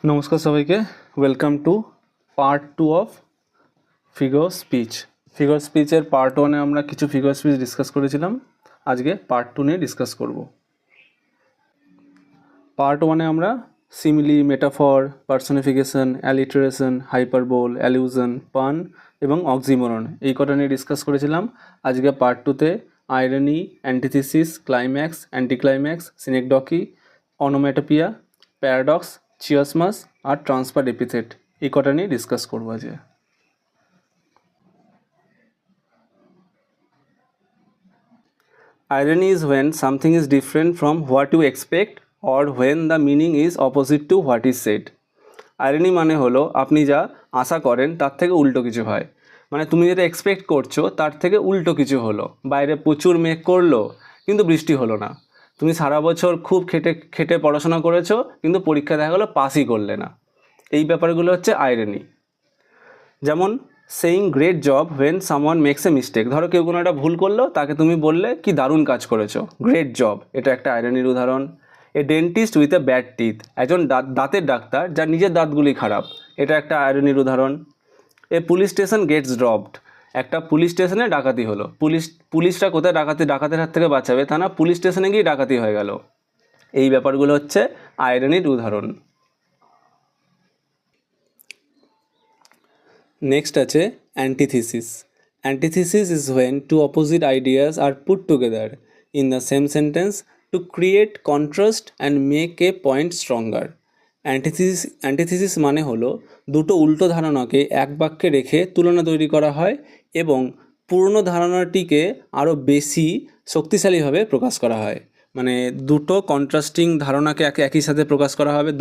নমস্কার সবাইকে, welcome to part 2 of figure speech. Figure স্পিচের পার্ট 1-এ আমরা কিছু ফিগার স্পিচ ডিসকাস করেছিলাম। আজকে পার্ট 2 নিয়ে ডিসকাস করব। পার্ট 1-এ আমরা simile, metaphor, personification, alliteration, hyperbole, allusion, pun এবং অক্সিমোরন এই কটা নিয়ে ডিসকাস করেছিলাম। আজকে পার্ট 2-তে irony, antithesis, climax, anticlimax, synecdoche, onomatopoeia, paradox, chiasmus আর ট্রান্সফার এপিথেট এই কটা নিয়ে ডিসকাস করবো আজকে। Irony is when something is different from what you expect or when the meaning is opposite to what is said. Irony মানে হলো আপনি যা আশা করেন তার থেকে উল্টো কিছু হয়, মানে তুমি যেটা এক্সপেক্ট করছো তার থেকে উল্টো কিছু হলো। বাইরে প্রচুর মেঘ করলো কিন্তু বৃষ্টি হলো না। তুমি সারা বছর খুব খেটে পড়াশোনা করেছো কিন্তু পরীক্ষা দেখা গেলো পাসই করলে না। এই ব্যাপারগুলো হচ্ছে আইরনি। যেমন saying great job when someone makes a mistake. ধরো কেউ কোনো একটা ভুল করলো, তাকে তুমি বললে কি দারুণ কাজ করেছো, গ্রেট জব, এটা একটা আইরনির উদাহরণ। এ dentist with a bad teeth, একজন দাঁতের ডাক্তার যার নিজের দাঁতগুলি খারাপ, এটা একটা আইরনির উদাহরণ। এ পুলিশ স্টেশন গেটস রবড, একটা পুলিশ স্টেশনে ডাকাতি হলো। পুলিশরা কোথায় ডাকাতের হাত থেকে বাঁচাবে, তা না, পুলিশ স্টেশনে গিয়ে ডাকাতি হয়ে গেল। এই ব্যাপারগুলো হচ্ছে আইরনির উদাহরণ। নেক্সট আছে antithesis. Antithesis is when two opposite ideas are put together in the same sentence to create contrast and make a point stronger. Antithesis মানে হলো দুটো উল্টো ধারণাকে এক বাক্যে রেখে তুলনা তৈরি করা হয় এবং পুরনো ধারণাটিকে আরও বেশি শক্তিশালীভাবে প্রকাশ করা হয়। মানে দুটো কন্ট্রাস্টিং ধারণাকে একই সাথে প্রকাশ করা হবে,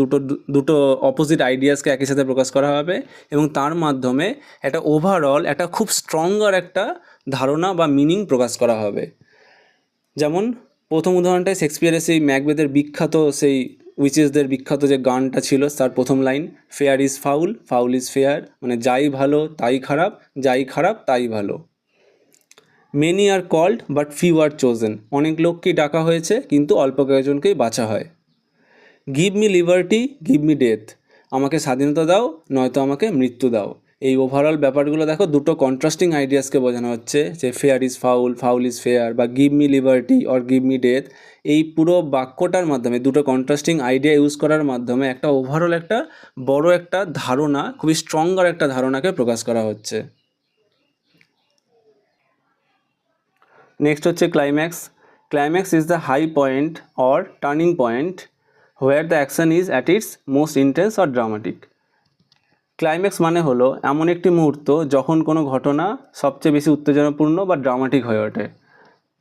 দুটো অপোজিট আইডিয়াসকে একই সাথে প্রকাশ করা হবে এবং তার মাধ্যমে একটা ওভারঅল একটা খুব স্ট্রঙ্গার একটা ধারণা বা মিনিং প্রকাশ করা হবে। যেমন প্রথম উদাহরণটায় শেক্সপিয়ারের সেই ম্যাকবেথের বিখ্যাত সেই উইচেসদের বিখ্যাত যে গানটা ছিল, তার প্রথম line fair is foul, foul is fair, মানে যাই ভালো তাই খারাপ, যাই খারাপ তাই ভালো। Many are called but few are chosen, অনেক লোককেই ডাকা হয়েছে কিন্তু অল্প কয়েকজনকেই বাছা হয়। Give me liberty, give me death, আমাকে স্বাধীনতা দাও নয়তো আমাকে মৃত্যু দাও। এই ওভারঅল ব্যাপারগুলো দেখো, দুটো কন্ট্রাস্টিং আইডিয়াসকে বোঝানো হচ্ছে যে fair is foul, foul is fair, বা give me liberty or give me death. এই পুরো বাক্যটার মাধ্যমে দুটো কন্ট্রাস্টিং আইডিয়া ইউজ করার মাধ্যমে একটা ওভারঅল একটা বড় একটা ধারণা, খুবই স্ট্রঙ্গার একটা ধারণাকে প্রকাশ করা হচ্ছে। নেক্সট হচ্ছে climax. Climax is the high point or turning point where the action is at its most intense or dramatic. Climax মানে হলো এমন একটি মুহূর্ত যখন কোনো ঘটনা সবচেয়ে বেশি উত্তেজনাপূর্ণ বা ড্রামাটিক হয়ে ওঠে।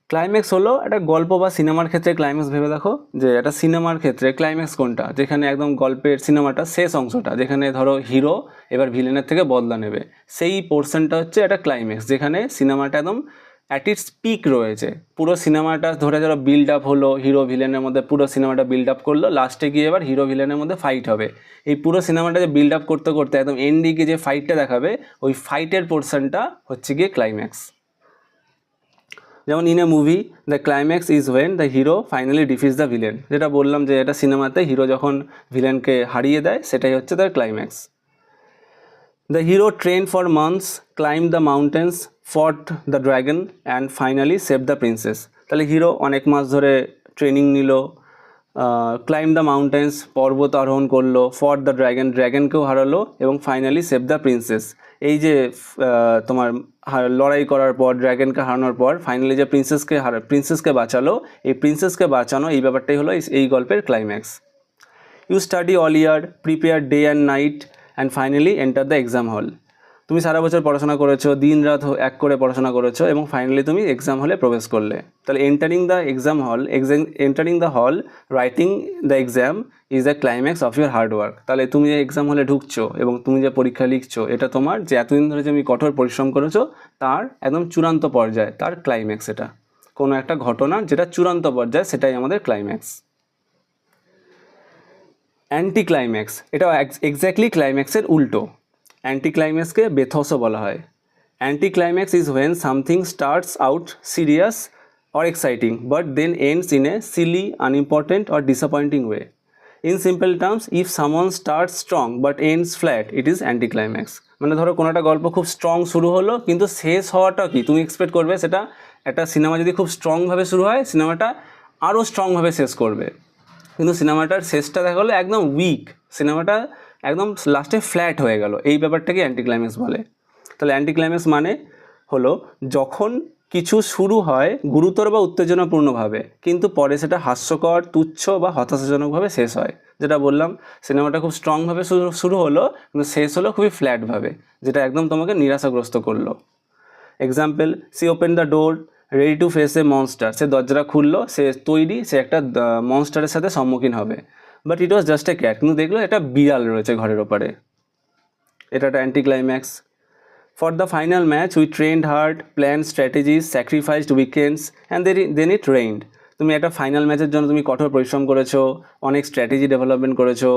ক্লাইম্যাক্স হলো একটা গল্প বা সিনেমার ক্ষেত্রে ক্লাইম্যাক্স ভেবে দেখো যে একটা সিনেমার ক্ষেত্রে ক্লাইম্যাক্স কোনটা, যেখানে একদম গল্পের সিনেমাটা শেষ অংশটা, যেখানে ধরো হিরো এবার ভিলেনের থেকে বদলা নেবে, সেই পোর্শনটা হচ্ছে একটা ক্লাইম্যাক্স, যেখানে সিনেমাটা একদম অ্যাট ইটস পিক রয়েছে। পুরো সিনেমাটা ধরে যারা বিল্ড আপ হলো, হিরো ভিলেনের মধ্যে পুরো সিনেমাটা বিল্ড আপ করলো, লাস্টে গিয়ে এবার হিরো ভিলেনের মধ্যে ফাইট হবে। এই পুরো সিনেমাটা যে বিল্ড আপ করতে করতে একদম এন্ডে গিয়ে যে ফাইটটা দেখাবে, ওই ফাইটের পোর্শনটা হচ্ছে গিয়ে ক্লাইম্যাক্স। যেমন in a movie the climax is when the hero finally defeats the villain, যেটা বললাম যে এটা সিনেমাতে হিরো যখন ভিলেনকে হারিয়ে দেয় সেটাই হচ্ছে তার climax. The hero train for months, climb the mountains, fought the dragon and finally save the princess. তাহলে হিরো অনেক মাস ধরে ট্রেনিং নিল, ক্লাইম্ব দ্য মাউন্টেন্স পর্বত আরোহণ করলো, ফট দ্য ড্র্যাগনকেও হারালো এবং ফাইনালি সেভ দ্য প্রিন্সেস। এই যে তোমার লড়াই করার পর ড্র্যাগনকে হারানোর পর ফাইনালি যে প্রিন্সেসকে বাঁচালো, এই প্রিন্সেসকে বাঁচানো এই ব্যাপারটাই হলো এই গল্পের climax. You study all year, prepare day and night and finally enter the exam hall. তুমি সারা বছর পড়াশোনা করেছো, দিন রাত এক করে পড়াশোনা করেছো এবং ফাইনালি তুমি এক্সাম হলে প্রবেশ করলে। তাহলে entering the hall writing the exam is the climax of your hard work. তাহলে তুমি যে এক্সাম হলে ঢুকছো এবং তুমি যে পরীক্ষা লিখছো, এটা তোমার যে এতদিন ধরে যে তুমি কঠোর পরিশ্রম করেছো তার একদম চূড়ান্ত পর্যায়ে, তার ক্লাইম্যাক্স। এটা কোনো একটা ঘটনা যেটা চূড়ান্ত পর্যায়ে, সেটাই আমাদের ক্লাইম্যাক্স। অ্যান্টি ক্লাইম্যাক্স, এটা এক্স্যাক্টলি ক্লাইম্যাক্সের উল্টো। অ্যান্টি ক্লাইম্যাক্সকে বেথসও বলা হয়। Anti climax is when something starts out serious or exciting but then ends in a silly, unimportant or disappointing way. In simple terms, if someone start strong but ends flat, it is anti climax. মানে ধরো কোনো একটা গল্প খুব strong শুরু হলো, কিন্তু শেষ হওয়াটা কি তুমি এক্সপেক্ট করবে, সেটা একটা সিনেমা যদি খুব স্ট্রংভাবে শুরু হয়, সিনেমাটা আরও স্ট্রংভাবে শেষ করবে, কিন্তু সিনেমাটার শেষটা দেখা গেলো একদম উইক, সিনেমাটা একদম লাস্টে ফ্ল্যাট হয়ে গেল, এই ব্যাপারটাকে অ্যান্টি ক্লাইম্যাক্স বলে। তাহলে অ্যান্টি ক্লাইম্যাক্স মানে হলো যখন কিছু শুরু হয় গুরুতর বা উত্তেজনাপূর্ণভাবে, কিন্তু পরে সেটা হাস্যকর, তুচ্ছ বা হতাশাজনকভাবে শেষ হয়। যেটা বললাম, সিনেমাটা খুব স্ট্রংভাবে শুরু হলো, কিন্তু শেষ হলো খুবই ফ্ল্যাটভাবে, যেটা একদম তোমাকে নিরাশাগ্রস্ত করলো। Example, she open the door ready to face a monster, সে দরজাটা খুললো, সে তৈরি, সে একটা মনস্টারের সাথে সম্মুখীন হবে, but it was just a cat, কিন্তু দেখলো একটা বিড়াল রয়েছে ঘরের ওপরে, এটা একটা anti climax. For the final match we trained hard, plan strategies, sacrificed weekends and then it rained. তুমি একটা ফাইনাল ম্যাচের জন্য তুমি কঠোর পরিশ্রম করেছো, অনেক স্ট্র্যাটেজি ডেভেলপমেন্ট করেছো,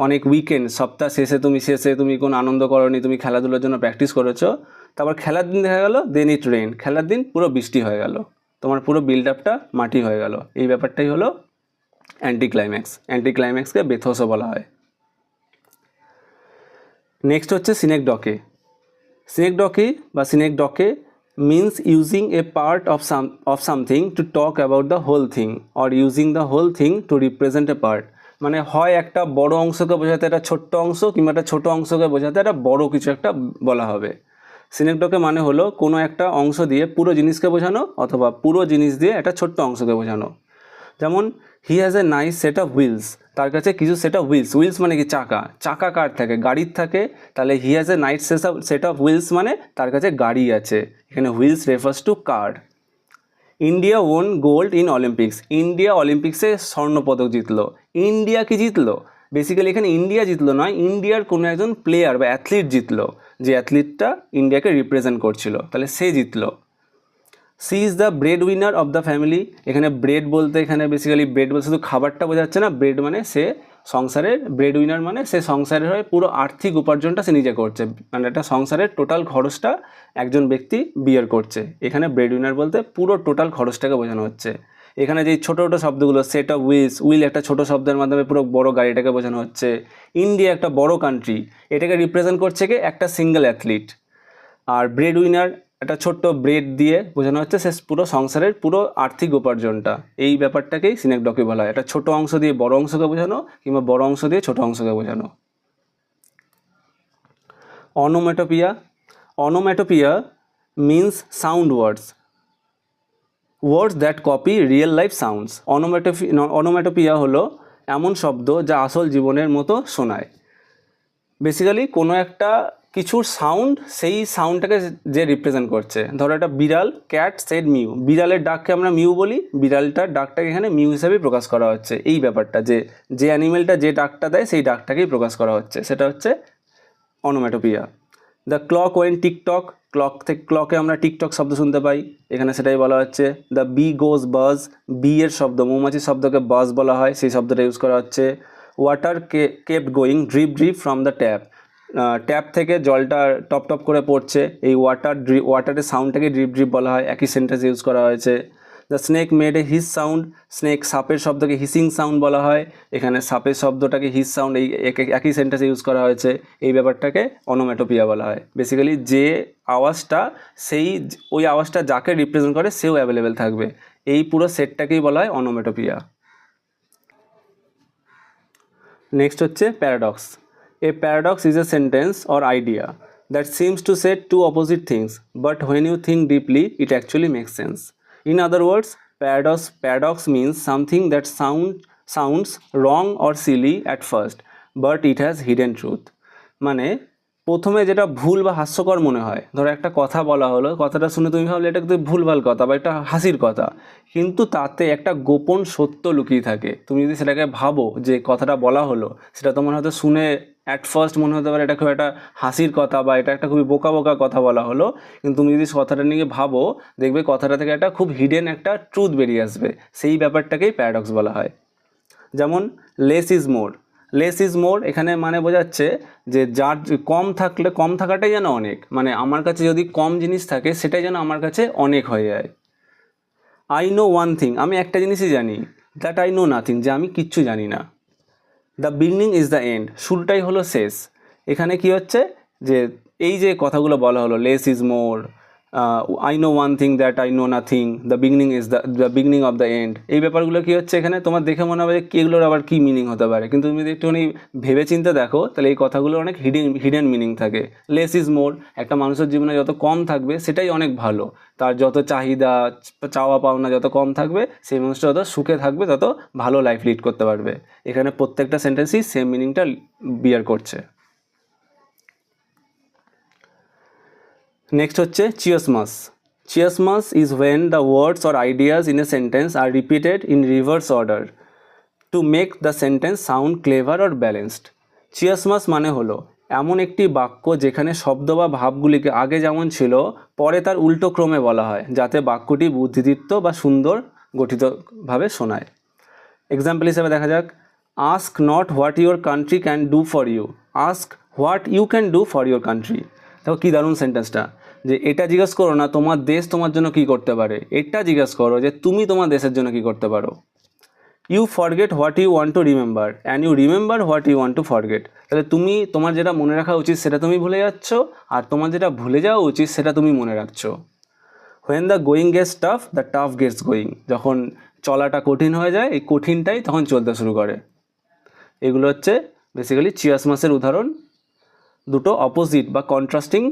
অনেক উইকেন্ড, সপ্তাহ শেষে তুমি কোনো আনন্দ করোনি, তুমি খেলাধুলার জন্য প্র্যাকটিস করেছো, তারপর খেলার দিন দেখা গেলো দেন ইট রেইন, খেলার দিন পুরো বৃষ্টি হয়ে গেল, তোমার পুরো বিল্ড আপটা মাটি হয়ে গেল। এই ব্যাপারটাই হলো অ্যান্টি ক্লাইম্যাক্স। অ্যান্টি ক্লাইম্যাক্সকে বেথোসও বলা হয়। নেক্সট হচ্ছে সিনেকডকে। সিনেকডকে বা সিনেকডকে means using a part of something to talk about the whole thing or using the whole thing to represent a part। মানে হয় একটা বড় অংশকে বোঝাতে একটা ছোট্ট অংশ, কিংবা একটা ছোট অংশকে বোঝাতে একটা বড় কিছু একটা বলা হবে। সিনেকডকে মানে হলো কোনো একটা অংশ দিয়ে পুরো জিনিসকে বোঝানো, অথবা পুরো জিনিস দিয়ে একটা ছোট্ট অংশকে বোঝানো। যেমন he has a nice set of wheels, তার কাছে কিছু সেট অফ হুইলস, হুইলস মানে কি চাকা, চাকা কার থাকে, গাড়ির থাকে, তাহলে he has a nice set of wheels মানে তার কাছে গাড়ি আছে, এখানে wheels refers to car. India won gold in Olympics, India অলিম্পিক্সে স্বর্ণপদক জিতলো। ইন্ডিয়া কি জিতলো, বেসিক্যালি এখানে ইন্ডিয়া জিতলো নয়, ইন্ডিয়ার কোনো একজন প্লেয়ার বা অ্যাথলিট জিতলো, যে অ্যাথলিটটা ইন্ডিয়াকে রিপ্রেজেন্ট করছিল, তাহলে সে জিতলো। She is the bread winner of the family, এখানে ব্রেড বলতে এখানে বেসিক্যালি ব্রেড বলতে শুধু খাবারটা বোঝাচ্ছে না, ব্রেড মানে সে সংসারের, ব্রেড উইনার মানে সে সংসারের হয়ে পুরো আর্থিক উপার্জনটা সে নিজে করছে, মানে একটা সংসারের টোটাল খরচটা একজন ব্যক্তি বিয়ার করছে, এখানে ব্রেড উইনার বলতে পুরো টোটাল খরচটাকে বোঝানো হচ্ছে। এখানে যে ছোটো ছোটো শব্দগুলো, সেট অফ হুইলস, উইল একটা ছোটো শব্দের মাধ্যমে পুরো বড় গাড়িটাকে বোঝানো হচ্ছে। ইন্ডিয়া একটা বড় কান্ট্রি, এটাকে রিপ্রেজেন্ট করছে কি একটা সিঙ্গেল অ্যাথলিট। আর ব্রেড উইনার একটা ছোট্ট ব্রেড দিয়ে বোঝানো হচ্ছে সে পুরো সংসারের পুরো আর্থিক উপার্জনটা, এই ব্যাপারটাকেই সিনেকডকে বলা হয়। একটা ছোট অংশ দিয়ে বড় অংশকে বোঝানো, কিংবা বড় অংশ দিয়ে ছোট অংশকে বোঝানো। Onomatopoeia, onomatopoeia means sound words that copy real life sounds. Onomatopoeia হলো এমন শব্দ যা আসল জীবনের মতো শোনায়। বেসিক্যালি কোনো একটা কিছুর সাউন্ড, সেই সাউন্ডটাকে যে রিপ্রেজেন্ট করছে। ধরো একটা বিড়াল, ক্যাট সেড মিউ, বিড়ালের ডাককে আমরা মিউ বলি, বিড়ালটার ডাকটাকে এখানে মিউ হিসাবেই প্রকাশ করা হচ্ছে। এই ব্যাপারটা যে অ্যানিমেলটা যে ডাকটা দেয় সেই ডাকটাকেই প্রকাশ করা হচ্ছে, সেটা হচ্ছে অনোমেটোপিয়া। দ্য ক্লক ওয়েন টিকটক, ক্লকে আমরা টিকটক শব্দ শুনতে পাই, এখানে সেটাই বলা হচ্ছে। দ্য বি গোজ বাজ, বি এর শব্দ, মৌমাছির শব্দকে বাজ বলা হয়, সেই শব্দটা ইউজ করা হচ্ছে। Water kept going drip drip from the tap, tap থেকে জলটা টপ টপ করে পড়ছে, এই ওয়াটারের সাউন্ডটাকে ড্রিপ ড্রিপ বলা হয়, একই সেন্টেন্স ইউজ করা হয়েছে। The snake made a his sound, snake সাপের শব্দকে হিসিং সাউন্ড বলা হয়, এখানে সাপের শব্দটাকে হিস সাউন্ড, এই একই সেন্টেন্সে ইউজ করা হয়েছে, এই ব্যাপারটাকে অনোমেটোপিয়া বলা হয়। বেসিক্যালি যে আওয়াজটা, ওই আওয়াজটা যাকে রিপ্রেজেন্ট করে সেও অ্যাভেলেবেল থাকবে, এই পুরো সেটটাকেই বলা হয় অনোমেটোপিয়া। নেক্সট হচ্ছে paradox. A paradox is a sentence or idea that seems to say two opposite things, but when you think deeply, it actually makes sense. In other words, paradox means something that sounds wrong or silly at first, but it has hidden truth. মানে প্রথমে যেটা ভুল বা হাস্যকর মনে হয়, ধরো একটা কথা বলা হলো, কথাটা শুনে তুমি ভাবলে এটা কিন্তু ভুলভাল কথা বা একটা হাসির কথা, কিন্তু তাতে একটা গোপন সত্য লুকিয়ে থাকে। তুমি যদি সেটাকে ভাবো যে কথাটা বলা হলো, সেটা তোমার হয়তো শুনে অ্যাট ফার্স্ট মনে হতে পারে এটা খুব একটা হাসির কথা বা এটা একটা খুবই বোকা বোকা কথা বলা হলো, কিন্তু তুমি যদি কথাটা নিয়ে ভাবো, দেখবে কথাটা থেকে একটা খুব হিডেন একটা ট্রুথ বেরিয়ে আসবে, সেই ব্যাপারটাকেই প্যারাডক্স বলা হয়। যেমন লেস ইজ মোর, এখানে মানে বোঝাচ্ছে যে যার কম থাকাটাই যেন অনেক, মানে আমার কাছে যদি কম জিনিস থাকে সেটাই যেন আমার কাছে অনেক হয়ে যায়। আই নো ওয়ান থিং, আমি একটা জিনিসই জানি, দ্যাট আই নো নাথিং, যে আমি কিচ্ছু জানি না। The beginning is the end, শুরুটাই হলো শেষ। এখানে কি হচ্ছে যে এই যে কথাগুলো বলা হলো, less is more, I know one thing that I know nothing, the beginning is the beginning of the end, এই ব্যাপারগুলো কী হচ্ছে এখানে তোমার দেখে মনে হবে যে এগুলোর আবার কী মিনিং হতে পারে, কিন্তু তুমি যদি একটুখানি ভেবে চিন্তে দেখো তাহলে এই কথাগুলো অনেক হিডেন মিনিং থাকে। লেস ইজ মোর, একটা মানুষের জীবনে যত কম থাকবে সেটাই অনেক ভালো, তার যত চাহিদা চাওয়া পাওনা যত কম থাকবে সেই মানুষটা যত সুখে থাকবে তত ভালো লাইফ লিড করতে পারবে। এখানে প্রত্যেকটা সেন্টেন্সই সেম মিনিংটা বিয়ার করছে। নেক্সট হচ্ছে chiasmus. Chiasmus is when the words or ideas in a sentence are repeated in reverse order to make the sentence sound clever or balanced. Chiasmus মানে হলো এমন একটি বাক্য যেখানে শব্দ বা ভাবগুলিকে আগে যেমন ছিল পরে তার উল্টো ক্রমে বলা হয়, যাতে বাক্যটি বুদ্ধিদীপ্ত বা সুন্দর গঠিতভাবে শোনায়। এক্সাম্পল হিসেবে দেখা যাক, ask not what your country can do for you, ask what you can do for your country. দেখো কী দারুণ সেন্টেন্সটা, যে এটা জিজ্ঞেস করো না তোমার দেশ তোমার জন্য কী করতে পারে, এটা জিজ্ঞেস করো যে তুমি তোমার দেশের জন্য কী করতে পারো। You forget what you want to remember and you remember what you want to forget. তাহলে তুমি তোমার যেটা মনে রাখা উচিত সেটা তুমি ভুলে যাচ্ছ, আর তোমার যেটা ভুলে যাওয়া উচিত সেটা তুমি মনে রাখছো। When the going gets tough the tough gets going, যখন চলাটা কঠিন হয়ে যায় এই কঠিনটাই তখন চলতে শুরু করে। এগুলো হচ্ছে বেসিক্যালি চিয়াসমাসের উদাহরণ। দুটো অপোজিট বা কন্ট্রাস্টিং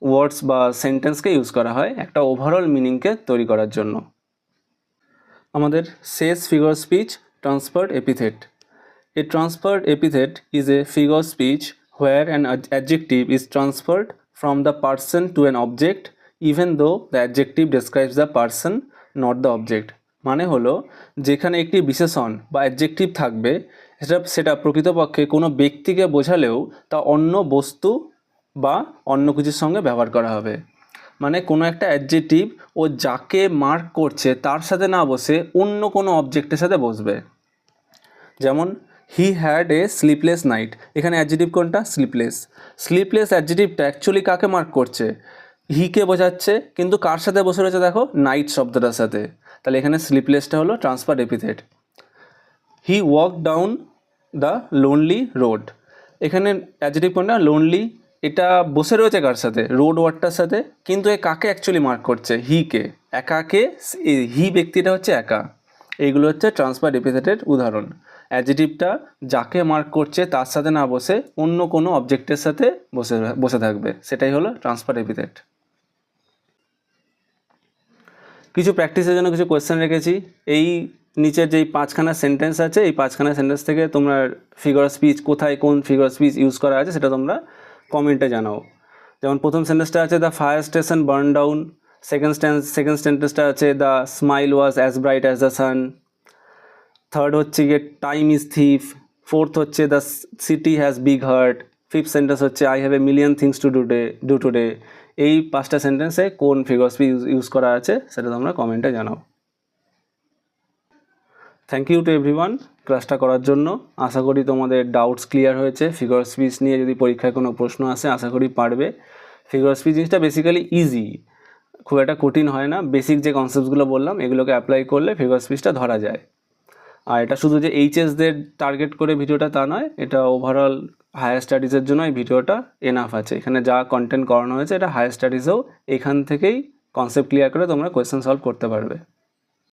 ওয়ার্ডস বা সেন্টেন্সকে ইউজ করা হয় একটা ওভারঅল মিনিংকে তৈরি করার জন্য। আমাদের শেষ figure speech, transferred epithet. A transferred epithet is a figure speech where an adjective is transferred from the person to an object even though the adjective describes the person not the object। মানে হলো যেখানে একটি বিশেষণ বা adjective থাকবে সেটা প্রকৃতপক্ষে কোনো ব্যক্তিকে বোঝালেও তা অন্য বস্তু বা অন্য কিছুর সঙ্গে ব্যবহার করা হবে। মানে কোনো একটা অ্যাডজেক্টিভ ও যাকে মার্ক করছে তার সাথে না বসে অন্য কোনো অবজেক্টের সাথে বসবে। যেমন he had a sleepless night, এখানে অ্যাডজেক্টিভ কোনটা? স্লিপলেস। স্লিপলেস অ্যাডজেক্টিভটা অ্যাকচুয়ালি কাকে মার্ক করছে? হিকে বোঝাচ্ছে, কিন্তু কার সাথে বসে রয়েছে দেখো? নাইট শব্দটার সাথে। তাহলে এখানে স্লিপলেসটা হলো transferred epithet. He walk down the lonely road, এখানে অ্যাডজেক্টিভ কোনটা? লোনলি। এটা বসে রয়েছে কার সাথে? রোড ওয়ার্ডটার সাথে, কিন্তু এ কাকে অ্যাকচুয়ালি মার্ক করছে? হিকে, একাকে। হি ব্যক্তিটা হচ্ছে একা। এইগুলো হচ্ছে ট্রান্সফার্ড এপিথেটের উদাহরণ। অ্যাডজেক্টিভটা যাকে মার্ক করছে তার সাথে না বসে অন্য কোনো অবজেক্টের সাথে বসে থাকবে, সেটাই হলো ট্রান্সফার্ড এপিথেট। কিছু প্র্যাকটিসের জন্য কিছু কোয়েশ্চেন রেখেছি। এই নিচের যেই 5খানা সেন্টেন্স আছে এই 5খানা সেন্টেন্স থেকে তোমরা ফিগার স্পিচ কোথায় কোন ফিগার স্পিচ ইউজ করা আছে সেটা তোমরা কমেন্টে জানাও। যেমন প্রথম সেন্টেন্সটা আছে the fire station burn down, second সেন্টেন্সটা আছে the smile was as bright as the sun, third হচ্ছে গিয়ে টাইম ইজ থিফ, ফোর্থ হচ্ছে the city has big heart, fifth sentence হচ্ছে I have a million things to do today. এই 5টা সেন্টেন্সে কোন ফিগার স্পিচ ইউজ করা আছে সেটা তোমরা কমেন্টে জানাও। থ্যাংক ইউ টু এভরিওয়ান ক্লাসটা করার জন্য। আশা করি তোমাদের ডাউটস ক্লিয়ার হয়েছে। ফিগার স্পিচ নিয়ে যদি পরীক্ষায় কোনো প্রশ্ন আসে আশা করি পারবে। ফিগার স্পিচ জিনিসটা বেসিক্যালি ইজি, খুব একটা কঠিন হয় না। বেসিক যে কনসেপ্টসগুলো বললাম এগুলোকে অ্যাপ্লাই করলে ফিগার স্পিচটা ধরা যায়। আর এটা শুধু যে এইচএসদের টার্গেট করে ভিডিওটা তা নয়, এটা ওভারঅল হায়ার স্টাডিজের জন্য এই ভিডিওটা এনাফ আছে। এখানে যা কন্টেন্ট করানো হয়েছে এটা হায়ার স্টাডিজেও এখান থেকেই কনসেপ্ট ক্লিয়ার করে তোমরা কোয়েশ্চেন সলভ করতে পারবে।